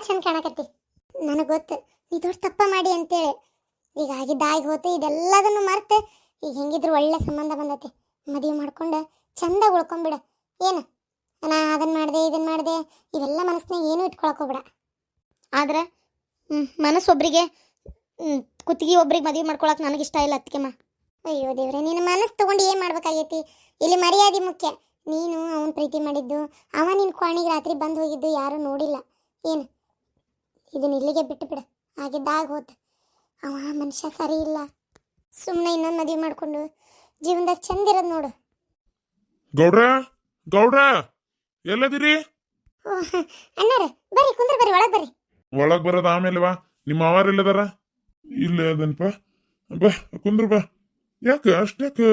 ಚಂದ ಕಾಣಕತ್ತಿ. ನನಗೆ ಗೊತ್ತು ನೀ ದೊಡ್ಡ ತಪ್ಪ ಮಾಡಿ ಅಂತೇಳಿ. ಈಗ ಆಗಿದ್ದಾಗಿ ಹೋತು, ಇದೆಲ್ಲದನ್ನು ಮರ್ತೆ ಈಗ ಹೆಂಗಿದ್ರು ಒಳ್ಳೆ ಸಂಬಂಧ ಬಂದತಿ, ಮದುವೆ ಮಾಡ್ಕೊಂಡು ಚಂದ ಉಳ್ಕೊಂಬಿಡ. ಏನು ನಾ ಅದನ್ನು ಮಾಡಿದೆ ಇದನ್ನು ಮಾಡಿದೆ ಇವೆಲ್ಲ ಮನಸ್ಸಿನಾಗ ಏನೂ ಇಟ್ಕೊಳಕ್ ಹೋಗ್ಬೇಡ. ಆದ್ರೆ ಮನಸ್ಸೊಬ್ಬರಿಗೆ ಕುತ್ತಿಗೆ ಒಬ್ರಿಗೆ ಮದುವೆ ಮಾಡ್ಕೊಳಕ್ಕೆ ನನಗಿಷ್ಟ ಇಲ್ಲ ಅತ್ತಿಗೆಮ್ಮ. ಅಯ್ಯೋ ದೇವ್ರೆ, ನಿನ್ನ ಮನಸ್ಸು ತೊಗೊಂಡು ಏನು ಮಾಡ್ಬೇಕಾಗೈತಿ? ಇಲ್ಲಿ ಮರ್ಯಾದೆ ಮುಖ್ಯ. ನೀನು ಅವನ ಪ್ರೀತಿ ಮಾಡಿದ್ದು, ಅವ ನಿನ್ನ ಕೋಣೆಗೆ ರಾತ್ರಿ ಬಂದು ಹೋಗಿದ್ದು ಯಾರೂ ನೋಡಿಲ್ಲ. ಏನು ಇದನ್ನ ಇಲ್ಲಿಗೆ ಬಿಟ್ಟು ಬಿಡ, ಆಗಿದ್ದಾಗ ಹೋತು. ಅವ ಮನುಷ್ಯ ಸರಿ ಇಲ್ಲ. ಸುಮ್ಮನೆ ಇನ್ನೊಂದು ಮದುವೆ ಮಾಡ್ಕೊಂಡು ಜೀವನದಾಗ ಚಂದ ಇರೋದು ನೋಡು. ಗೌಡ್ರ ಗೌಡ್ರ ಎಲ್ಲದಿರಿ? ಅಣ್ಣಾರ ಬರ್ರಿ, ಕುಂದ್ರ ಬರ್ರಿ, ಒಳಗೆ ಬರ್ರಿ. ಒಳಗ್ ಬರೋದ ಆಮೇಲೆ ಬಾ. ನಿಮ್ಮ ಅವಾರ ಎಲ್ಲದಾರ? ಇಲ್ಲ ಅದನ್ಪ, ಬಾ ಕುಂದ್ರ ಬಾ. ಯಾಕೆ ಅಷ್ಟ್ಯಾಕೆ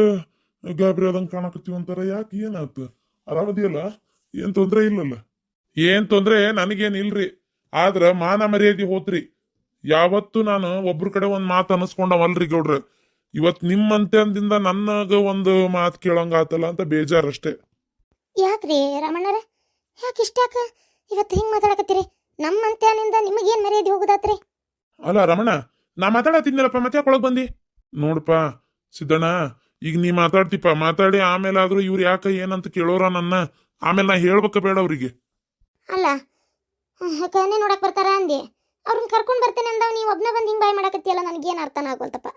ಗಾಬರಿ ಆದಂಗೆ ಕಾಣಕತ್ತೀವಿ ಅಂತಾರ? ಯಾಕೆ ಏನಾಯ್ತು? ಆರಾಮದಿಯಲ್ಲ? ಏನ್ ತೊಂದ್ರೆ ಇಲ್ಲಲ್ಲ? ಏನ್ ತೊಂದ್ರೆ ನನಗೇನ್ ಇಲ್ರಿ, ಆದ್ರ ಮಾನ ಮರ್ಯಾದೆ ಹೋತ್ರಿ. ಯಾವತ್ತು ನಾನು ಒಬ್ರ ಕಡೆ ಒಂದ್ ಮಾತು ಅನಸ್ಕೊಂಡವಲ್ರಿ ಗೌಡ್ರ. ಇವತ್ ನಿಮ್ಮಂತೆ ಅಂದಿಂದ ನನಗ ಒಂದು ಮಾತು ಕೇಳಂಗ ಆತಲ್ಲ ಅಂತ ಬೇಜಾರಷ್ಟೇ. ಯಾಕ್ರಿ ರಾಮಣ್ಣರ, ಯಾಕೆ ಇಷ್ಟಾಕ ಇವತ್ತು ಹಿಂಗ್ ಮಾತಾಡಕತ್ತೀರಿ? ನಮ್ಮಂತ್ಯಾನಿಂದ ನಿಮಗೇನ್ ಮರ್ಯಾದೆ ಹೋಗುದಾತ್ರಿ? ಅಲ್ಲ ರಮಣ, ನಾ ಮಾತಾಡತ್ತಿದ್ನಲ್ಲಪ್ಪ, ಮತ್ತೆ ಯಾಕೆ ಒಳಗ್ ಬಂದಿ? ನೋಡಪ್ಪ ಸಿದ್ದಣ್ಣ, ಈಗ ನೀ ಮಾತಾಡ್ತಿಪ್ಪ, ಮಾತಾಡಿ ಆಮೇಲೆ ಆದ್ರೂ ಇವ್ರು ಯಾಕ ಏನಂತ ಕೇಳೋರ ನನ್ನ, ಆಮೇಲೆ ನಾ ಹೇಳ್ಬೇಕ ಬೇಡ ಅವ್ರಿಗೆ? ಅಲ್ಲ ಕಣ್ಣೆ ನೋಡಕ್ ಬರ್ತಾರ ಅಂದಿ, ಅವ್ರನ್ನ ಕರ್ಕೊಂಡ್ ಬರ್ತೇನೆ ಅಂದವ್, ನೀವ್ ಒಬ್ನ ಬಂದ್ ಹಿಂಗ್ ಬಾಯ್ ಮಾಡಕತ್ತಿಯಲ್ಲ, ನನಗೇನ್ ಅರ್ಥನ ಆಗೋಲ್ತಪ್ಪ.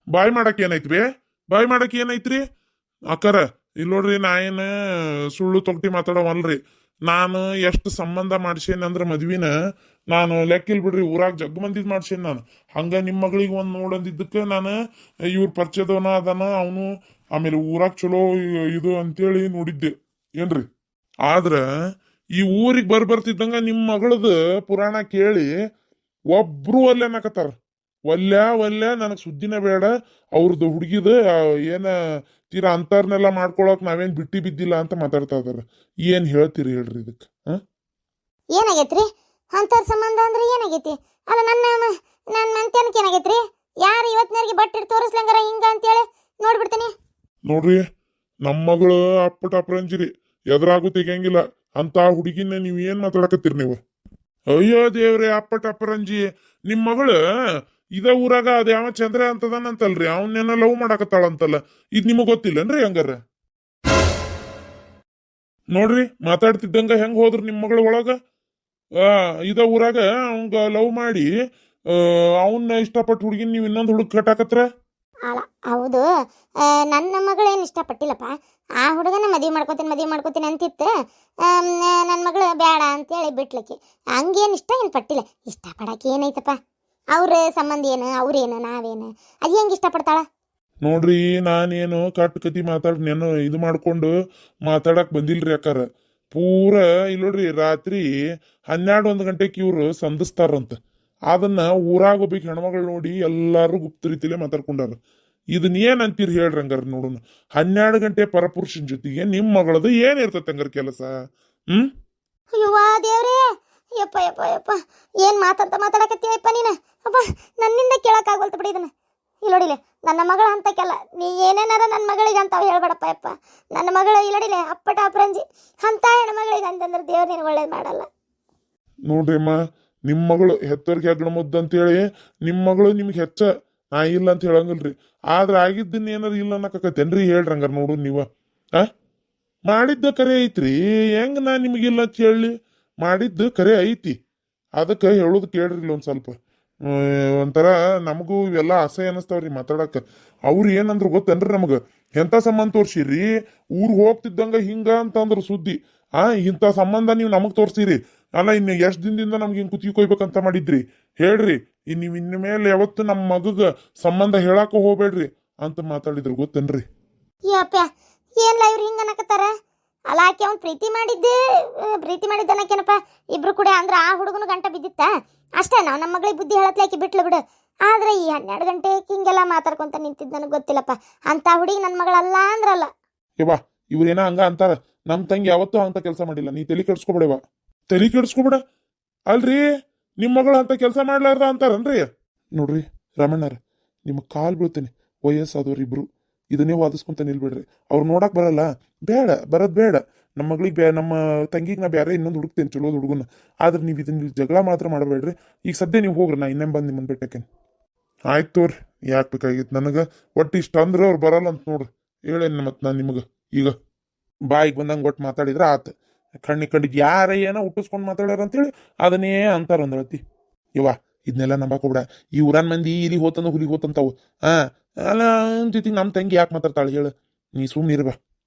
ಬಾಯ್ ಮಾಡಕ್ ಏನೈತ್ರಿ? ಬಾಯ್ ಮಾಡಕ್ ಏನೈತ್ರಿ ಅಕ್ಕಾರ? ಇಲ್ಲಿ ನೋಡ್ರಿ, ನಾ ಏನ ಸುಳ್ಳು ತೊಗಟಿ ಮಾತಾಡವಲ್ರಿ. ನಾನು ಎಷ್ಟು ಸಂಬಂಧ ಮಾಡ್ಸೇನಿ ಅಂದ್ರ ಮದ್ವಿನ ನಾನು ಲೆಕ್ಕಿಲ್ ಬಿಡ್ರಿ. ಊರಾಗ ಜಗ್ ಮಂದಿದ್ ಮಾಡ್ಸೇನಿ ನಾನು. ಹಂಗ ನಿಮ್ಮ ಮಗಳಿಗೆ ಒಂದ್ ನೋಡಂದಿದ್ದಕ್ಕೆ ನಾನು ಇವ್ರ ಪರಿಚಯದವನ ಅದಾನ ಅವನು, ಆಮೇಲೆ ಊರಾಗ ಚಲೋ ಇದು ಅಂತೇಳಿ ನೋಡಿದ್ದೆ ಏನ್ರಿ. ಆದ್ರ ಈ ಊರಿಗೆ ಬರ್ತಿದ್ದಂಗ ನಿಮ್ಮ ಮಗಳದ ಪುರಾಣ ಕೇಳಿ ಒಬ್ರು ಒಲ್ಲೆ ಅನ್ನಕತ್ತಾರ. ಒಲ್ಯ ನನಗ್ ಸುದ್ದಿನ ಬೇಡ, ಅವ್ರದ್ದು ಹುಡುಗಿದ ಏನ ತೀರಾ ಅಂತರ್ನೆಲ್ಲ ಮಾಡ್ಕೊಳಕ್ ನಾವೇನ್ ಬಿಟ್ಟಿ ಬಿದ್ದಿಲ್ಲ ಅಂತ ಮಾತಾಡ್ತಾ ಇದಾರ. ಏನ್ ಹೇಳ್ತೀರಿ ಹೇಳ್ರಿ ಇದಕ್? ಏನಾಗೈತ್ರಿ ಅಂತರ್ ಸಂಬಂಧ ಅಂದ್ರೆ ಏನಾಗೈತಿ? ಅಲ್ಲ ನನ್ನ ಮಂತ್ಯಾನಕ್ಕೆ ಏನಾಗೈತ್ರಿ? ಯಾರು ಇವತ್ತಿನವರೆಗೆ ಬಟ್ಟಿಟ್ಟು ತೋರಿಸ್ಲಂಗಾರ ಹಿಂಗ ಅಂತೇಳಿ ನೋಡ್ಬಿಡ್ತೀನಿ. ನೋಡ್ರಿ, ನಮ್ಮ ಮಗಳು ಅಪ್ಪಟ ಅಪ್ರಂಜಿರಿ, ಎದುರಾಗೂ ತೆಗಿಯಂಗಿಲ್ಲ ಅಂತ ಹುಡುಗಿನ ನೀವ್ ಏನ್ ಮಾತಾಡಕತ್ತೀರಿ ನೀವು? ಅಯ್ಯೋ ದೇವ್ರೆ, ಅಪ್ಪಟ ಅಪರಂಜಿ, ನಿಮ್ ಮಗಳು ಇದ ಊರಾಗ ಅದ ಯಾವ ಚಂದ್ರ ಅಂತದನಂತಲ್ರಿ, ಅವನ್ನೇನ ಲವ್ ಮಾಡಾಕತ್ತಾಳಂತಲ್ಲ, ಇದ್ ನಿಮಗ್ ಗೊತ್ತಿಲ್ಲನ್ರಿ? ಹಂಗಾರ ನೋಡ್ರಿ, ಮಾತಾಡ್ತಿದ್ದಂಗ ಹೆಂಗ್ ಹೋದ್ರು ನಿಮ್ ಮಗಳ ಒಳಗ. ಇದ ಊರಾಗ ಅವಂಗ ಲವ್ ಮಾಡಿ ಅವನ್ನ ಇಷ್ಟಪಟ್ಟು ಹುಡುಗಿನ ನೀವ್ ಇನ್ನೊಂದು ಹುಡುಗ ಕಟ್ಟಾಕತ್ರ. ಅಲ್ಲ ಹೌದು, ನನ್ನ ಮಗಳೇನು ಇಷ್ಟಪಟ್ಟಿಲ್ಲಪ್ಪ. ಆ ಹುಡುಗನ ಮದುವೆ ಮಾಡ್ಕೋತೀನಿ ಅಂತಿತ್ತು. ನನ್ನ ಮಗಳು ಬೇಡ ಅಂತೇಳಿ ಬಿಟ್ಲಿಕ್ಕೆ. ಹಂಗೇನು ಇಷ್ಟ ಏನು ಪಟ್ಟಿಲ್ಲ. ಇಷ್ಟಪಡಕ್ಕೆ ಏನೈತಪ್ಪ? ಅವ್ರ ಸಂಬಂಧ ಏನು, ಅವ್ರೇನು, ನಾವೇನು, ಅದು ಹೆಂಗೆ ಇಷ್ಟಪಡ್ತಾಳ? ನೋಡ್ರಿ, ನಾನೇನು ಕಟ್ ಕತಿ ಮಾತಾಡ್ನೇನು ಇದು ಮಾಡ್ಕೊಂಡು ಮಾತಾಡಕ್ ಬಂದಿಲ್ರಿ ಅಕ್ಕಾರ. ಪೂರ ಇಲ್ಲಿ ನೋಡ್ರಿ, ರಾತ್ರಿ 12-1 ಗಂಟೆಗೆ ಇವ್ರು ಸಂಧಿಸ್ತಾರಂತ. ಅದನ್ನ ಊರಾಗ ಒಬ್ಬಕ್ಕೆ ಹೆಣ್ಮಗಳು ನೋಡಿ ಎಲ್ಲಾರು ಗುಪ್ತ ರೀತಿಲೇ ಮಾತಾಡ್ಕೊಂಡಾರ. ಇದನ್ನ ಏನ್ ಅಂತೀರಿ ಹೇಳ್ರಿ ಹಂಗಾರ? ನೋಡೋಣ, 12 ಗಂಟೆ ಪರಪುರುಷನ ಜೊತೆಗೆ ನಿಮ್ ಮಗಳದು ಏನ್ ಇರ್ತೈತೆ ಹಂಗಾರ ಕೆಲಸ? ಅಯ್ಯವ್ವ ದೇವ್ರೇ, ಯಪ್ಪ ಯಪ್ಪ ಯಪ್ಪ, ಏನ್ ಮಾತಂತ ಮಾತಾಡಕತ್ತೀಯಪ್ಪ ನೀನು? ಅಪ್ಪ, ನನ್ನಿಂದ ಕೇಳಕ್ಕಾಗೋಲ್ತು ಬಿಡಿ ಇದನ್ನ. ಇಲ್ಲೋಡಿಲೆ, ನನ್ನ ಮಗಳ ಅಂತಕ್ಕೆಲ್ಲ ನೀ ಏನೇನಾರ ನನ್ನ ಮಗಳಿಗೆ ಅಂತ ಹೇಳ್ಬೇಡಪ್ಪ ಯಪ್ಪ. ನನ್ನ ಮಗಳು ಇಲ್ಲೋಡಿಲೆ ಅಪ್ಪಟ ಅಪ್ರಂಜಿ, ಅಂತ ಹೆಣ್ಮಗಳಿಗೆ ಅಂತಂದ್ರೆ ದೇವ್ರ ನೀನು ಒಳ್ಳೇದು ಮಾಡಲ್ಲ. ನೋಡ್ರಿ ಅಮ್ಮ, ನಿಮ್ ಮಗಳು ಹೆತ್ತೋರ್ಗೆ ಹೆಗ್ಣ ಮುದ್ದ ಅಂತೇಳಿ ನಿಮ್ ಮಗಳು ನಿಮ್ಗೆ ಹೆಚ್ಚ, ನಾ ಇಲ್ಲ ಅಂತ ಹೇಳಂಗಿಲ್ರಿ. ಆದ್ರೆ ಆಗಿದ್ದನ್ನ ಏನಾರು ಇಲ್ಲ ಅನ್ನಕತ್ತೇನ್ರಿ ಹೇಳ್ರಿ ಹಂಗಾರ? ನೋಡು ನೀವ ಮಾಡಿದ್ದ ಕರೆ ಐತ್ರಿ, ಹೆಂಗ ನಾ ನಿಮಗಿಲ್ಲ ಅಂತ ಹೇಳಿ? ಮಾಡಿದ್ದು ಕರೆ ಐತಿ, ಅದಕ್ಕೆ ಹೇಳೋದು ಕೇಳ್ರಿ ಒಂದ್ ಸ್ವಲ್ಪ. ಒಂಥರ ನಮಗೂ ಇವೆಲ್ಲ ಅಸಹ್ಯ ಅನಿಸ್ತಾವ್ರಿ ಮಾತಾಡಕ. ಅವ್ರು ಏನಂದ್ರು ಗೊತ್ತೇನ್ರಿ ನಮಗ? ಎಂತ ಸಂಬಂಧ ತೋರ್ಸಿರಿ, ಊರ್ ಹೋಗ್ತಿದ್ದಂಗ ಹಿಂಗ ಅಂತಂದ್ರ ಸುದ್ದಿ. ಇಂಥ ಸಂಬಂಧ ನೀವು ನಮಗ್ ತೋರ್ಸಿರಿ ಅಲ್ಲ, ಇನ್ನು ಎಷ್ಟ್ ದಿನದಿಂದ ನಮ್ಗೆ ಹಿಂಗ್ ಕುತ್ತಿಗೆ ಕೊಯ್ಬೇಕಂತ ಮಾಡಿದ್ರಿ ಹೇಳ್ರಿ. ನೀವ್ ಇನ್ ಮೇಲೆ ಯಾವತ್ತು ನಮ್ಮ ಮಗಗ ಸಂಬಂಧ ಹೇಳಾಕ ಹೋಗ್ಬೇಡ್ರಿ ಅಂತ ಮಾತಾಡಿದ್ರು ಗೊತ್ತೇನ್ರಿ? ಯಪ್ಪ, ಏನ್ಲ ಇವ್ರು ಹಿಂಗ ಅನ್ನಕತ್ತಾರ? ಅಲ್ಲ ಆಕೆ ಅವ್ನು ಪ್ರೀತಿ ಮಾಡಿದ್ದನಕ್ಕೇನಪ್ಪ, ಇಬ್ರು ಕೂಡ ಅಂದ್ರೆ ಆ ಹುಡುಗನು ಗಂಟ ಬಿದ್ದಿತ್ತ ಅಷ್ಟೇ. ನಾವು ನಮ್ಮ ಮಗಳಿಗೆ ಬುದ್ಧಿ ಹೇಳತ್ಲೆ ಆಕೆ ಬಿಟ್ಲು ಬಿಡು. ಆದ್ರೆ ಈ 12 ಗಂಟೆ ಹಿಂಗೆಲ್ಲ ಮಾತಾಡ್ಕೊಂತ ನಿಂತಿದ್ದು ನನಗೆ ಗೊತ್ತಿಲ್ಲಪ್ಪ. ಅಂತ ಹುಡುಗಿ ನನ್ನ ಮಗಳಲ್ಲ ಅಂದ್ರಲ್ಲ. ಯವ್ವಾ, ಇವ್ರೇನ ಹಂಗ ಅಂತಾರ, ನಮ್ ತಂಗಿ ಯಾವತ್ತೂ ಅಂತ ಕೆಲಸ ಮಾಡಿಲ್ಲ, ನೀ ತಲೆ ಕೆಡ್ಸ್ಕೊಬೇಡವಾ, ತಲೆ ಕೆಡ್ಸ್ಕೊಬೇಡ. ಅಲ್ರಿ, ನಿಮ್ ಮಗಳು ಅಂತ ಕೆಲಸ ಮಾಡ್ಲಾರ್ದ ಅಂತಾರನ್ರಿ? ನೋಡ್ರಿ ರಮಣ್ಣರ, ನಿಮ್ ಕಾಲ್ ಬೀಳ್ತೇನೆ, ವಯಸ್ಸಾದವ್ರಿಬ್ರು ಇದನ್ನೇ ವಾದಿಸ್ಕೊಂತ ನಿಲ್ಬೇಡ್ರಿ. ಅವ್ರು ನೋಡಕ್ ಬರಲ್ಲ, ಬೇಡ ಬರೋದ್ ಬೇಡ. ನಮ್ಮ ಮಗಳಿಗೆ ನಮ್ಮ ತಂಗಿಗೆ ನಾ ಬೇರೆ ಇನ್ನೊಂದು ಹುಡುಕ್ತೇನೆ, ಚಲೋ ಹುಡುಗನ. ಆದ್ರೆ ನೀವು ಇದನ್ನ ಜಗಳ ಮಾತ್ರ ಮಾಡಬೇಡ್ರಿ. ಈಗ ಸದ್ಯ ನೀವು ಹೋಗ್ರಿ, ನಾ ಇನ್ನೇನು ಬಂದು ನಿಮ್ಮನ್ನ ಬಿಟ್ಟೇಕೇನೆ. ಆಯ್ತು ತೋರಿ, ಯಾಕೆ ಬೇಕಾಗಿತ್ತು ನನಗೆ. ಒಟ್ಟು ಇಷ್ಟ ಅಂದ್ರೆ ಅವ್ರು ಬರಲ್ಲ ಅಂತ ನೋಡ್ರಿ, ಹೇಳೇನಿ ಮತ್ತೆ ನಾನು ನಿಮಗೆ. ಈಗ ಬಾಯಿಗೆ ಬಂದಂಗೆ ಒಟ್ಟು ಮಾತಾಡಿದ್ರೆ ಆತ. ಕಣ್ಣಿಗೆ ಯಾರ ಏನೋ ಹುಟ್ಟಿಸ್ಕೊಂಡು ಮಾತಾಡ್ಯಾರ ಅಂತೇಳಿ ಅದನ್ನೇ ಅಂತಾರ ಒಂದಳತಿ. ಇವ ಇದನ್ನೆಲ್ಲ ನಂಬಾಕೋಬಿಡ. ಈ ಊರನ್ ಮಂದಿ ಇಲ್ಲಿ ಹೋತಂದ ಹುಲಿ ಹೋತಂತಾವು. ಅಲ್ಲ ಜೊತೆಗೆ ನಮ್ಮ ತಂಗಿ ಯಾಕೆ ಮಾತಾಡ್ತಾಳೆ ಹೇಳು, ನೀ ಸುಮ್ಮನೆ ಇರ್ಬಾ.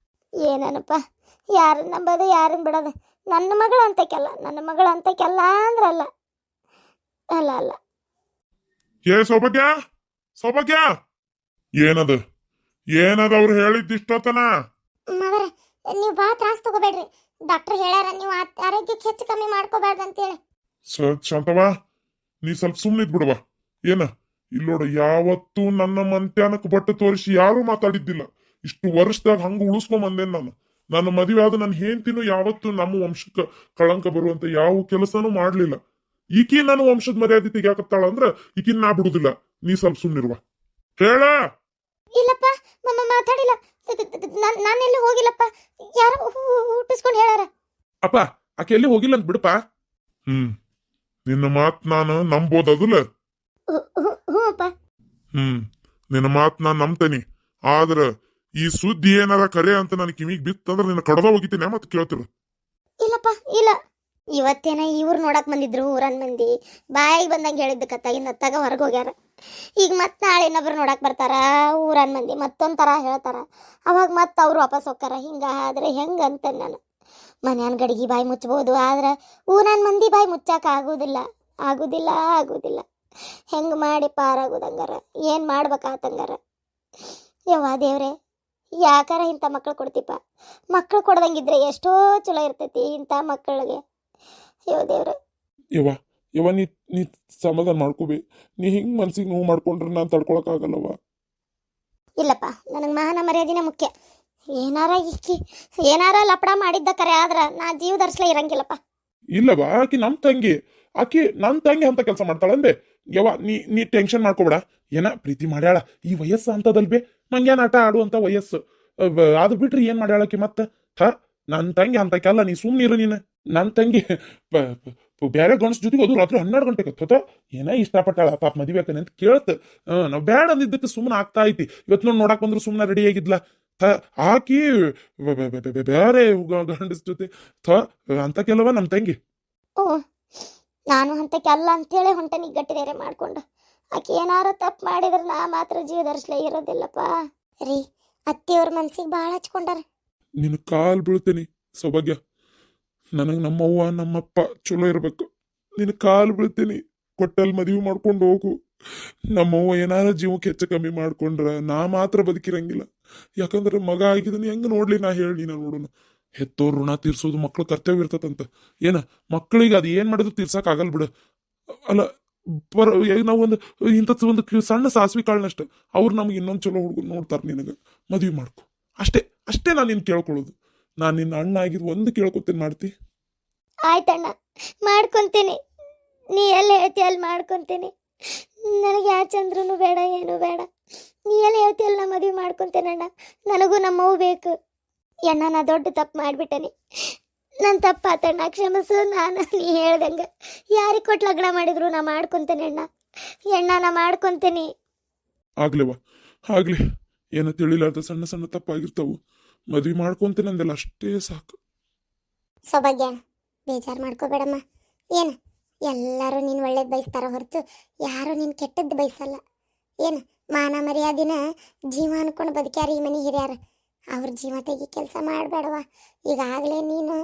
ಏನಪ್ಪ, ಯಾರನ್ನ ನಂಬೋದು ಯಾರನ್ನ ಬಿಡೋದು? ನನ್ನ ಮಗಳು ಅಂತಕ್ಕೆಲ್ಲ, ನನ್ನ ಮಗಳು ಅಂತಕ್ಕೆಲ್ಲ ಅಂದ್ರಲ್ಲ. ಅಲ್ಲ ಅಲ್ಲ ಏ ಸೌಭಾಗ್ಯ, ಸೌಭಾಗ್ಯ, ಏನದ ಏನದ ಅವ್ರು ಹೇಳಿದ್ದಿಷ್ಟತನ? ಮಗರ, ನೀವು ಭಾಳ ತ್ರಾಸ ತಗೋಬೇಡ್ರಿ. ಡಾಕ್ಟರ್ ಹೇಳ್ಯಾರ ನೀವು ಆರೋಗ್ಯಕ್ಕೆ ಹೆಚ್ಚು ಕಮ್ಮಿ ಮಾಡ್ಕೋಬಾರ್ದು ಅಂತೇಳಿ. ಶಾಂತವಾ, ನೀ ಸ್ವಲ್ಪ ಸುಮ್ಮನೆ ಇದ್ಬಿಡವಾ. ಏನ ಇಲ್ಲೋಡ, ಯಾವತ್ತೂ ನನ್ನ ಮಂತ್ಯಾನಕ್ಕೆ ಬಟ್ಟೆ ತೋರಿಸಿ ಯಾರೂ ಮಾತಾಡಿದ್ದಿಲ್ಲ. ಇಷ್ಟು ವರ್ಷದಾಗ ಹಂಗ ಉಳಿಸ್ಕೊಂಡ್ ಬಂದೇನ್ ನಾನು. ನನ್ನ ಮದುವೆ ಆದ ನನ್ನ ಹೆಂಡ್ತಿನೂ ಯಾವತ್ತೂ ನಮ್ಮ ವಂಶಕ್ಕೆ ಕಳಂಕ ಬರುವಂತ ಯಾವ ಕೆಲಸನೂ ಮಾಡ್ಲಿಲ್ಲ. ಈಕಿ ನನ್ನ ವಂಶದ ಮರ್ಯಾದೆ ತೆಗ್ಯಾಕತ್ತಾಳ ಅಂದ್ರ ಈಕಿನ ನಾ ಬಿಡುದಿಲ್ಲ. ನೀ ಸ್ವಲ್ಪ ಸುಮ್ಮನಿರುವ. ಹೇಳ. ಇಲ್ಲಪ್ಪ, ಮಾತಾಡಿಲ್ಲ. ನಾನೆಲ್ಲಿ ಹೋಗಿಲ್ಲಪ್ಪ. ಯಾರು ಹುಟ್ಟಿಸ್ಕೊಂಡು ಹೇಳಾರ. ಅಪ್ಪ, ಆಕೆ ಎಲ್ಲಿ ಹೋಗಿಲ್ಲ ಅಂತ ಬಿಡಪ್ಪ. ನಿನ್ನ ಮಾತ್ ನಾನು ನಂಬೋದಲ್ಲ. ಹ್ಞೂ ಅಪ್ಪ. ನಿನ್ನ ಮಾತ್ ನಾನ್ ನಂಬ್ತೇನಿ. ಆದ್ರ ಈ ಸುದ್ದಿ ಏನಾರ ಕರೆ ಅಂತ ನನ್ ಕಿವಿಗ್ ಬಿತ್ತಂದ್ರ ನಿನ್ನ ಕಡದ ಹೋಗಿತೀನಿ ಮತ್ತೆ ಕೇಳ್ತಿರ. ಇಲ್ಲಪ್ಪ, ಇಲ್ಲ. ಇವತ್ತೇನ ಇವ್ರು ನೋಡಕ್ ಬಂದಿದ್ರು ಊರನ್ ಮಂದಿ. ಬಾಯಿಗೆ ಬಂದಂಗೆ ಹೇಳಿದ್ದ ಕತ್ತಾಗಿಂದ ಅತ್ತಾಗ ಹೊರಗೆ ಹೋಗ್ಯಾರ. ಈಗ ಮತ್ತೆ ನಾಳೆ ಇನ್ನೊಬ್ರು ನೋಡಕ್ ಬರ್ತಾರ ಊರನ್ ಮಂದಿ, ಮತ್ತೊಂಥರ ಹೇಳ್ತಾರ. ಅವಾಗ ಮತ್ತೆ ಅವ್ರು ವಾಪಸ್ ಹೋಗ್ತಾರ. ಹಿಂಗ ಆದ್ರೆ ಹೆಂಗ ಅಂತ ನಾನು. ಮನ್ಯಾನ ಗಡಿಗೆ ಬಾಯಿ ಮುಚ್ಚಬಹುದು, ಆದ್ರೆ ಊರನ್ ಮಂದಿ ಬಾಯಿ ಮುಚ್ಚಾಕ ಆಗುದಿಲ್ಲ. ಆಗುದಿಲ್ಲ. ಹೆಂಗ್ ಮಾಡಿ ಪಾರಾಗುದಂಗಾರ, ಏನ್ ಮಾಡ್ಬೇಕಾತಂಗಾರ. ಯವ್ವ ದೇವ್ರೆ, ಯಾಕಾರ ಇಂಥ ಮಕ್ಳು ಕೊಡ್ತಿಪ್ಪ. ಮಕ್ಳು ಕೊಡ್ದಂಗಿದ್ರೆ ಎಷ್ಟೋ ಚಲೋ ಇರ್ತೈತಿ ಇಂಥ ಮಕ್ಕಳಿಗೆ. ಯೋ ದೇವ್ರೆ. ಯವ್ವ ನೀ ಸಮಾಧಾನ ಮಾಡ್ಕೋಬಿ. ನೀ ಹಿಂಗ್ ಮನ್ಸಿಗೆ ನೋವು ಮಾಡ್ಕೊಂಡ್ರೆ ನಾನು ತಡ್ಕೊಳಕ್ ಆಗಲ್ಲವ. ಇಲ್ಲಪ್ಪ, ನನಗೆ ಮಾನ ಮರ್ಯಾದಿನ ಮುಖ್ಯ. ಏನಾರ ಲಪಡ ಮಾಡಿದ್ದ ಕರೆ ಆದ್ರ ನಾ ಜೀವ ಧರಿಸ್ಲೇ ಇರಂಗಿಲ್ಲಪ್ಪ. ಇಲ್ಲವಾ, ಆಕಿ ನನ್ ತಂಗಿ ಅಂತ ಕೆಲಸ ಮಾಡ್ತಾಳಂದೆ. ಯವ್ವ ನೀ ಟೆನ್ಷನ್ ಮಾಡ್ಕೋಬೇಡ. ಏನ ಪ್ರೀತಿ ಮಾಡ್ಯಾಳ, ಈ ವಯಸ್ಸು ಅಂತದಲ್ಬೇ. ನಂಗೇನ್ ಆಟ ಆಡುವಂತ ವಯಸ್ಸು. ಅದು ಬಿಟ್ರಿ ಏನ್ ಮಾಡ್ಯಾಳಕಿ ಮತ್ತ. ನನ್ ತಂಗಿ ಅಂತಕ್ಕೆಲ್ಲ ನೀ ಸುಮ್ನಿರು. ನೀನು ನನ್ ತಂಗಿ ಬೇರೆ ಗಂಡಸ್ ಜೊತೆಗೆ ಅದು ರಾತ್ರಿ 12 ಗಂಟೆಗೆ ಹತ್ತದ ಏನ ಇಷ್ಟಪಟ್ಟಾಳ ಪಾಪ ಮದುವೆ ಆಕನೆ ಅಂತ ಕೇಳ್ತ. ನಾವ್ ಬೇಡ ಅಂದಿದ್ದಕ್ಕೆ ಸುಮ್ಮನೆ ಆಗ್ತಾ ಐತಿ. ಇವತ್ತು ನೋಡಕ್ ಬಂದ್ರು ಸುಮ್ಮನೆ ರೆಡಿ ಆಗಿದ್ಲ. ಆಕಿ ಬೇರೆ ಗಂಡಸ್ ಜೊತೆ ಅಂತ ಕೆಲವ ನಮ್ ತಂಗಿ. ಓ, ನಾನು ಅಂತಕ್ಕೆಲ್ಲ ಅಂತೇಳಿ ಹೊಂಟನಿ ಗಟ್ಟಿದೇರೆ ಮಾಡ್ಕೊಂಡು. ಆಕೆ ಏನಾರ ತಪ್ಪು ಮಾಡಿದ್ರೆ ನಾ ಮಾತ್ರ ಜೀವ ಧರಿಸ್ಲೇ ಇರೋದಿಲ್ಲಪ್ಪ. ರೀ, ಅತ್ತಿಯವ್ರ ಮನ್ಸಿಗೆ ಭಾಳ ಹಚ್ಕೊಂಡಾರ. ನಿನ್ನ ಕಾಲ್ ಬೀಳ್ತೇನಿ ಸೌಭಾಗ್ಯ. ನನಗೆ ನಮ್ಮವ್ವ ನಮ್ಮಪ್ಪ ಚಲೋ ಇರ್ಬೇಕು. ನಿನ್ನ ಕಾಲು ಬೀಳ್ತೀನಿ, ಕೊಟ್ಟಲ್ಲಿ ಮದುವೆ ಮಾಡ್ಕೊಂಡು ಹೋಗು. ನಮ್ಮವ್ವ ಏನಾರ ಜೀವಕ್ಕೆ ಹೆಚ್ಚು ಕಮ್ಮಿ ಮಾಡ್ಕೊಂಡ್ರ ನಾ ಮಾತ್ರ ಬದುಕಿರಂಗಿಲ್ಲ. ಯಾಕಂದ್ರೆ ಮಗ ಆಗಿದನ್ ಹೆಂಗ ನೋಡ್ಲಿ ನಾ ಹೇಳಿ ನಾ ನೋಡೋಣ. ಹೆತ್ತೋರ್ ಋಣ ತೀರ್ಸೋದು ಮಕ್ಳು ಕರ್ತವ್ಯ ಇರ್ತದಂತ. ಏನ ಮಕ್ಕಳಿಗೆ ಅದು ಏನ್ ಮಾಡಿದ್ರು ತೀರ್ಸಕ್ ಆಗಲ್ ಬಿಡು. ಅಲ್ಲ ನಾವೊಂದು ಒಂದು ಸಣ್ಣ ಸಾಸ್ವಿ ಕಾಳನಷ್ಟ ಅವ್ರು ನಮ್ಗೆ ಇನ್ನೊಂದು ಚಲೋ ಹುಡುಗರು ನೋಡ್ತಾರ. ನಿನಗ ಮದುವೆ ಮಾಡ್ಕೊ, ಅಷ್ಟೇ ನಾನು ನಿನ್ ಕೇಳ್ಕೊಳ್ಳೋದು. ನಾನು ನಿನ್ನ ಅಣ್ಣ ಆಗಿದ್ದು ಒಂದು ಕೇಳ್ಕೊತೀನಿ, ಮಾಡ್ತಿ? ಆಯ್ತಣ್ಣ, ಮಾಡ್ಕೊಂತೀನಿ. ನೀ ಎಲ್ಲಿ ಹೇಳ್ತಿ ಅಲ್ಲಿ ಮಾಡ್ಕೊಂತೀನಿ. ನನಗೆ ಯಾ ಚಂದ್ರನು ಬೇಡ, ಏನು ಬೇಡ. ನೀ ಎಲ್ಲಿ ಹೇಳ್ತಿ ಅಲ್ಲಿ ನಾ ಮದುವೆ ಮಾಡ್ಕೊಂತೇನೆ ಅಣ್ಣ. ನನಗೂ ನಮ್ಮವು ಬೇಕು. ಅಣ್ಣ, ನಾ ದೊಡ್ಡ ತಪ್ಪು ಮಾಡಿಬಿಟ್ಟನಿ. ನನ್ನ ತಪ್ಪಾತಣ್ಣ, ಕ್ಷಮಿಸು. ನಾನು ನೀ ಹೇಳ್ದಂಗೆ ಯಾರಿಗೆ ಕೊಟ್ಟು ಲಗ್ನ ಮಾಡಿದ್ರು ನಾ ಮಾಡ್ಕೊಂತೇನೆ ಅಣ್ಣ. ನಾ ಮಾಡ್ಕೊಂತೀನಿ. ಆಗ್ಲಿವಾ, ಆಗ್ಲಿ. ಏನೋ ತಿಳಿಲಾರ್ದ ಸಣ್ಣ ಸಣ್ಣ ತಪ್ಪಾಗಿರ್ತಾವು. ಮದ್ವಿ ಮಾಡ್ಕೊಂತೀನಿ ಅಂದೆಲ್ಲ, ಅಷ್ಟೇ ಸಾಕು. ಸೌಭಾಗ್ಯ, ಬೇಜಾರು ಮಾಡ್ಕೋಬೇಡಮ್ಮ. ಏನು ಎಲ್ಲರೂ ನೀನು ಒಳ್ಳೇದು ಬಯಸ್ತಾರ ಹೊರತು ಯಾರು ನೀನು ಕೆಟ್ಟದ್ದು ಬಯಸಲ್ಲ. ಏನು ಮಾನ ಮರ್ಯಾದಿನ ಜೀವ ಅನ್ಕೊಂಡು ಬದುಕ್ಯಾರ ಈ ಮನೆ ಹಿರಿಯಾರ. ಅವ್ರ ಜೀವ ತೆಗಿ ಕೆಲಸ ಮಾಡಬೇಡವ. ಈಗಾಗಲೇ ನೀನು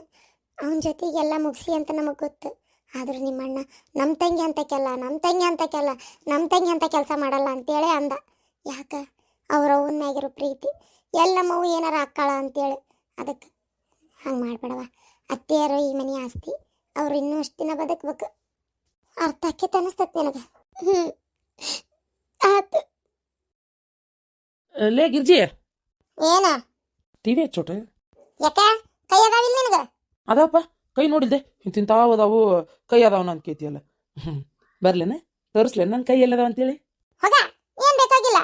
ಅವನ ಜೊತೆಗೆಲ್ಲ ಮುಗಿಸಿ ಅಂತ ನಮಗೆ ಗೊತ್ತು. ಆದರೂ ನಿಮ್ಮಣ್ಣ ನಮ್ಮ ತಂಗಿ ಅಂತ ಕೆಲಸ ಮಾಡಲ್ಲ ಅಂತೇಳಿ ಅಂದ. ಯಾಕೆ? ಅವ್ರ ಅವನ ಮ್ಯಾಗಿರೋ ಪ್ರೀತಿ ಎಲ್ಲ ಮಗು ಏನಾರ ಹಾಕ್ಕಾಳ ಅಂತೇಳಿ. ಅದಕ್ಕೆ ಹಂಗೆ ಮಾಡಬೇಡವ. ಅತ್ತೆಯರು ಈ ಮನೆ ಆಸ್ತಿ. ಅವ್ರು ಇನ್ನೂ ಅಷ್ಟು ದಿನ ಬದುಕಬೇಕು. ಅರ್ಥ ಆಕೈತೆ ಅನಿಸ್ತೈತೆ ನನಗೆ. ಆತು. ಲೇ ಗಿರ್ಜಿ, ಏನ ಟಿವಿ ಹಚ್ಚೋಟ. ಯಾಕೆ ಕೈ ಅದಾವಿಲ್ಲ ನಿನಗೆ? ಅದಾವಪ್ಪ, ಕೈ ನೋಡಿಲ್ದೆ ಇಂತಿಂತಾವು ಅದಾವು ಕೈ ಅದಾವ ಅಂತ ಕೇಳ್ತಿಯಲ್ಲ. ಬರ್ಲೇನ ತೋರಿಸ್ಲೇನ ನನ್ನ ಕೈ ಎಲ್ಲದಾವ ಅಂತೇಳಿ? ಹೋಗ, ಏನ್ ಬೇಕಾಗಿಲ್ಲ.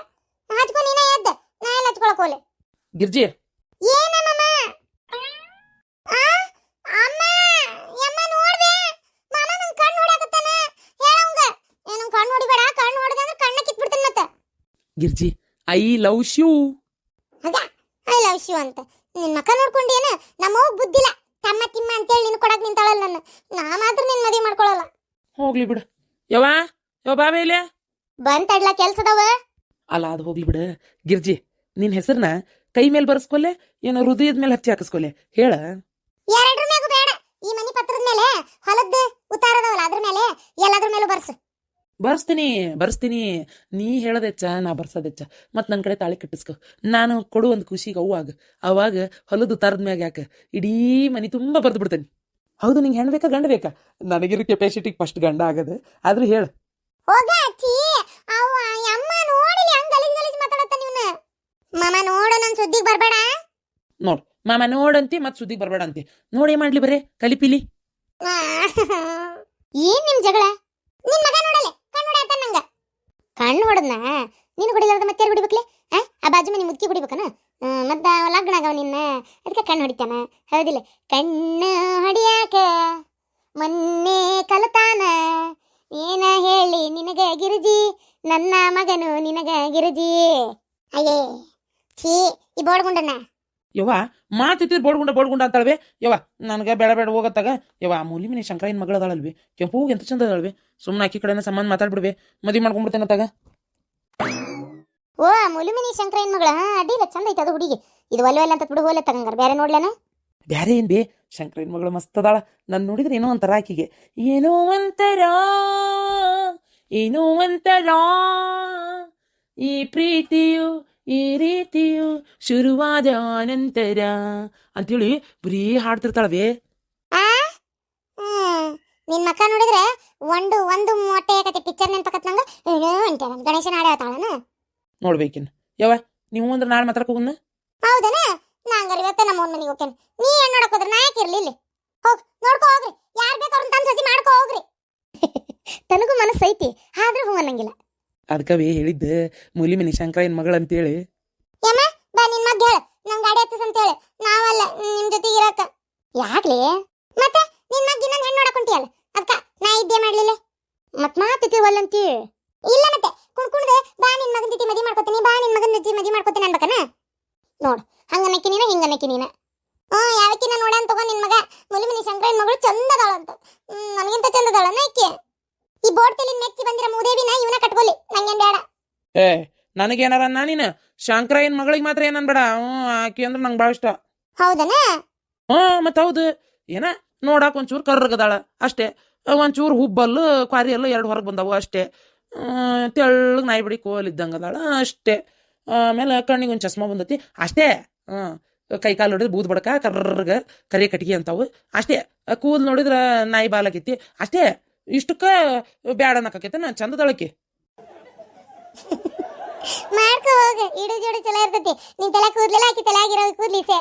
ಹಚ್ಕೊ, ನೀನೇ ಎದ್ದ. ನಾ ಎಲ್ಲ ಹಚ್ಕೊಳಕ್ ಹೋಲೆ ಗಿರ್ಜಿ ಏನಮ್ಮ ಆ ಅಮ್ಮ ಯಮ್ಮ ನೋಡ್ದೆ ಮಾಮ ನನ್ ಕಣ್ಣು ಹೊಡ್ಯಾಕತ್ತಾನ ಹೇಳಂಗ ಏನು ಕಣ್ಣು ಹೊಡಿಬೇಡ ಕಣ್ಣು ಹೊಡೆದ ಅಂದ್ರೆ ಕಣ್ಣ ಕಿತ್ಬಿಡ್ತೀನಿ ಮತ್ತೆ ಗಿರ್ಜಿ ಐ ಲವ್ ಶೂ. ಅದ ಐ ಲವ್ ಯು ಅಂತ ನಿನ್ ಮಕ ನೋಡ್ಕೊಂಡೇನ ನಮ್ಮವ್ವ ಬುದ್ಧಿಲ್ಲ ತಮ್ಮ ತಿಮ್ಮ ಅಂತೇಳಿ ನಿನ್ ಕೊಡಕ್ ನಿಂತಾಳಲ್ಲ ನನ್ನ ನಾ ಮಾತ್ರ ನಿನ್ ಮದುವೆ ಮಾಡ್ಕೊಳಲ್ಲ ಹೋಗ್ಲಿ ಬಿಡು. ಯವ್ವ ಯವ ಬಾ ಮೇಲೆ. ಬಂತಡ್ಲ ಕೆಲ್ಸದವ ಅಲ್ಲ ಅದು ಹೋಗ್ಲಿ ಬಿಡು. ಗಿರ್ಜಿ ನಿನ್ ಹೆಸರನ್ನ ಕೈ ಮೇಲೆ ಬರ್ಸ್ಕೊಲೆ ಏನೋ ಹೃದಯದ ಮೇಲೆ ಹಚ್ಚಿ ಹಾಕಿಸ್ಕೊಲೆ ಹೇಳ. ಎರಡ್ರ ಮ್ಯಾಗೂ ಬೇಡ ಈ ಮನಿ ಪತ್ರದ ಮೇಲೆ ಹೊಲದ ಉತ್ತಾರದವಲ್ಲ ಅದ್ರ ಮೇಲೆ ಎಲ್ಲದ್ರ ಮೇಲೂ ಬರ್ಸು. ಬರ್ಸ್ತೀನಿ ನೀ ಹೇಳದೆಚ್ಚ ನಾ ಬರ್ಸೋದೆಚ್ಚ ಮತ್ ನನ್ ಕಡೆ ತಾಳಿ ಕಟ್ಟಿಸ್ಕೊ. ನಾನು ಕೊಡು ಒಂದು ಖುಷಿಗೆ ಅವಾಗ ಹೊಲದ ಉತ್ತಾರದ ಮ್ಯಾಗ ಯಾಕ ಇಡೀ ಮನಿ ತುಂಬಾ ಬರ್ದು ಬಿಡ್ತೇನೆ. ಹೌದು ನಿಂಗೆ ಹೆಣ್ ಬೇಕಾ ಗಂಡ ಬೇಕಾ? ನನಗಿರೋ ಕೆಪಾಸಿಟಿಗೆ ಫಸ್ಟ್ ಗಂಡ ಆಗದು ಆದ್ರೆ ಹೇಳ. ಹೋಗ ಅಚ್ಚಿ ಅವ್ವ ಯಮ್ಮ ನೋಡಿಲಿ ಹಂಗ ಗಲೀಜ್ ಮಾತಾಡತ್ತ ನೀವ್ನ. ಮಾಮ ನೋಡು ನನ್ ಸುದ್ದಿಗೆ ಬರ್ಬೇಡ. ನೋಡ್ ಮಾಮ ನೋಡಂತಿ ಮತ್ ಸುದ್ದಿಗೆ ಬರ್ಬೇಡ ಅಂತಿ. ನೋಡಿ ಮಾಡ್ಲಿ ಬರೇ ಕಲಿಪಿಲಿ. ಏನ್ ನಿಮ್ ಜಗಳ? ನಿನ್ ಮಗ ನೋಡಲೆ ಕಣ್ಣು ಹೊಡ್ಯಾತ ನಂಗ. ಕಣ್ಣು ಹೊಡದ್ನ ನೀನು ಹೊಡಿಲಾರ್ದ ಮತ್ತೆ ಯಾರು ಹೊಡಿಬೇಕ್ಲೆ? ಆ ಬಾಜು ಮನಿ ಮುದ್ಕಿ ಹೊಡಿಬೇಕನ? ಮತ್ತ ಲಗ್ನ ಆಗವ ನಿನ್ನ ಅದಕ್ಕೆ ಕಣ್ಣು ಹೊಡಿತಾನ ಹೌದಿಲ್ಲ? ಕಣ್ಣು ಹೊಡಿಯಾಕ ಮೊನ್ನೆ ಕಲತಾನ ಏನ ಹೇಳಿ ನಿನಗ ಗಿರಿಜಿ ನನ್ನ ಮಗನು ನಿನಗ ಗಿರಿಜಿ. ಅಯ್ಯೇ ಛೀ ಈ ಬೋಡ್ಗುಂಡನ ಯವ್ವ ಮಾತಿತ್ತಿರ್ ಬೋಡ್ಗುಂಡ ಅಂತಾಳ್ವೆ. ಯವ್ವ ನನಗೆ ಬೇಡ ಹೋಗತ್ತಾಗ ಯವ್ವ ಆ ಮೂಲಿ ಮನೆ ಶಂಕರಯ್ಯನ ಮಗಳು ಅದಾಳಲ್ವಿ ಕೆಂಪು ಎಂತ ಚಂದ ಅದಾಳ್ವಿ. ಸುಮ್ಮನೆ ಆಕಿ ಕಡೆನ ಸಂಬಂಧ ಮಾತಾಡ್ಬಿಡ್ವೆ ಮದುವೆ ಮಾಡ್ಕೊಂಡ್ಬಿಡ್ತೇನೆ ಅತ್ತಾಗ. ಓ ಮುಲುಮಿನಿ ಶಂಕರಯ್ಯನ ಮಗಳ ಅಡ್ಡಿಲ್ಲ ಚಂದ ಐತೆ ಅದು ಹುಡುಗಿ. ಇದು ಒಲ್ಲೆ ಅಂತ ಬಿಡು ಹೋಲೆ ತಗಂಗಾರ ಬೇರೆ ನೋಡ್ಲೇನ. ಬ್ಯಾರೆ ಏನ್ ಬೇ ಶಂಕರಯ್ಯನ ಮಗಳು ಮಸ್ತ್ ಅದಾಳ. ನಾನು ನೋಡಿದ್ರೆ ಏನೋ ಒಂಥರ ಆಕಿಗೆ ಏನೋ ಒಂಥರ ಈ ಪ್ರೀತಿಯು ಈ ರೀತಿಯು ಶುರುವಾದ ಅನಂತರ ಅಂತೇಳಿ ಬರೀ ಹಾಡ್ತಿರ್ತಾಳವೇ. ನಿನ್ ಮಕ್ಕ ನೋಡಿದ್ರೆ ಒಂದು ಮೊಟ್ಟೆ ಕತೆ ಪಿಕ್ಚರ್ ನೆನ್ಪಕತ್ ನಂಗ ಏನೋ ಅಂತ ಗಣೇಶನ ಹಾಡೆ ಆತಾಳನ ನೋಡ್ಬೇಕಿನ್. ಯವ್ವ ನೀವು ಅಂದ್ರೆ ನಾಳೆ ಮಾತಾಡ್ಕೊ ಹೋಗುನ್ನ. ಹೌದನ ನಂಗಾರ ಇವತ್ತ ನಮ್ಮ ಮನೆಗೆ ಹೋಗ್ತೇನೆ. ನೀ ಏನ್ ನೋಡಕ್ ಹೋದ್ರ ನಾ ಯಾಕಿರ್ಲಿ ಇಲ್ಲಿ? ಹೋಗ್ ನೋಡ್ಕೊ ಹೋಗ್ರಿ ಯಾರ್ ಬೇಕು ಅವ್ರನ್ನ ತಂದ್ ಸಸಿ ಮಾಡ್ಕೊ ಹೋಗ್ರಿ. ತನಗೂ ಮನಸ್ಸು ಐತಿ ಆದ್ರೂ ಹೂ ಅನ್ನಂಗಿಲ್ಲ. ಅದಕ್ಕವೇ ಹೇಳಿದ್ದ ಮೂಲಿ ಮನಿ ಶಂಕರಯ್ಯನ ಮಗಳು ಅಂತೇಳಿ. ಯಮ್ಮ ಬಾ ನಿನ್ ಮಗ್ ಹೇಳ ನಂಗ್ ಗಾಡಿ ಹತ್ತಸ್ ಅಂತ ಹೇಳಿ ನಾವಲ್ಲ ನಿಮ್ ಜೊತೆಗೆ ಇರಕ. ಯಾಕ್ಲಿ ಮತ್ತೆ ನಿನ್ ಮಗ್ ಇನ್ನೊಂದ್ ಹೆಣ್ಣು ನೋಡಕ್ ಹೊಂಟಿಯಲ್ಲ ಅದಕ್ಕ ನಾ ಇದ್ದೇ ಮಾಡ್ಲಿಲ್ಲ ಮತ್ ಮಾತಿವಲ್ಲಂತಿ. ಇಲ್ಲ ಮತ್ತೆ ಕುಣ್ಕುಣ್ದೆ ಬಾ ನಿನ್ ಮಗನ್ ಜೊತೆ ಮದಿ ಮಾಡ್ಕೊತೀನಿ ಬಾ ನಿನ್ ಮಗನ್ ಜೊತೆ ಮದಿ ಮಾಡ್ಕೊತೀನಿ ಅನ್ಬೇಕನ? ನೋಡ್ ಹಂಗನ್ನಕ್ಕಿ ನೀನ ಹಿಂಗನ್ನಕ್ಕಿ ನೀನ. ಯಾವಕ್ಕಿನ ನೋಡನ್ ತಗೋ ನಿನ್ ಮಗ ಮುಲಿಮಿನಿ ಶಂಕರಯ್ಯನ ಮಗಳು ಚಂದದಾಳ ಅಂತ. ನನಗಿಂತ ಚಂದದಾಳನ ಈಕೆ. ಈ ಬೋರ್ಡ್ ತಲಿ ಮೆಚ್ಚಿ ಬಂದಿರ ಮೂದೇವಿನ ಇವನ ಕಟ್ಕೊಲಿ ನಂಗೇನ್ ಬೇಡ. ಏ ನನಗೇನಾರ ನೀನು ಶಂಕರಯ್ಯನ ಮಗಳಿಗೆ ಮಾತ್ರ ಏನ್ ಅನ್ಬೇಡ. ಆಕಿ ಅಂದ್ರೆ ನಂಗೆ ಭಾಳ ಇಷ್ಟ. ಹೌದನ? ಮತ್ ಹೌದು ಏನ ನೋಡಾಕ ಒಂಚೂರು ಕರ್ರಗದಾಳ ಅಷ್ಟೇ. ಒಂಚೂರು ಹುಬ್ಬಲ್ಲು ಕ್ವಾರಿ ಎಲ್ಲ ಎರಡು ಹೊರಗೆ ಬಂದವು ಅಷ್ಟೇ. ತೆಳ್ಳಗ್ ನಾಯಿ ಬಿಡಿ ಕೋಲಿದ್ದಂಗೆ ಅದಾಳ ಅಷ್ಟೇ. ಆಮೇಲೆ ಕಣ್ಣಿಗೆ ಒಂದು ಚಸ್ಮಾ ಬಂದತಿ ಅಷ್ಟೇ. ಕೈ ಕಾಲು ನೋಡಿದ್ರೆ ಬೂದ್ ಬಡಕ ಕರ್ರಗ ಕರಿ ಕಟ್ಗಿ ಅಂತಾವು ಅಷ್ಟೇ. ಕೂದಲು ನೋಡಿದ್ರ ನಾಯಿ ಬಾಲಾಕೈತಿ ಅಷ್ಟೇ. ಇಷ್ಟಕ್ಕ ಬ್ಯಾಡ ಅನ್ನಕೈತೆ ನಾ ಚಂದದಳಕಿ. ಮಾಡ್ಕೊ ಹೋಗ ಇಡು ಜೋಡು ಚಲೋ ಇರ್ತೈತಿ. ನಿನ್ ತಲೆ ಕೂದ್ಲೆಲ್ಲ ಆಕಿ ತಲೆ ಆಗಿರೋ ಕೂದ್ಲಿಸೆ.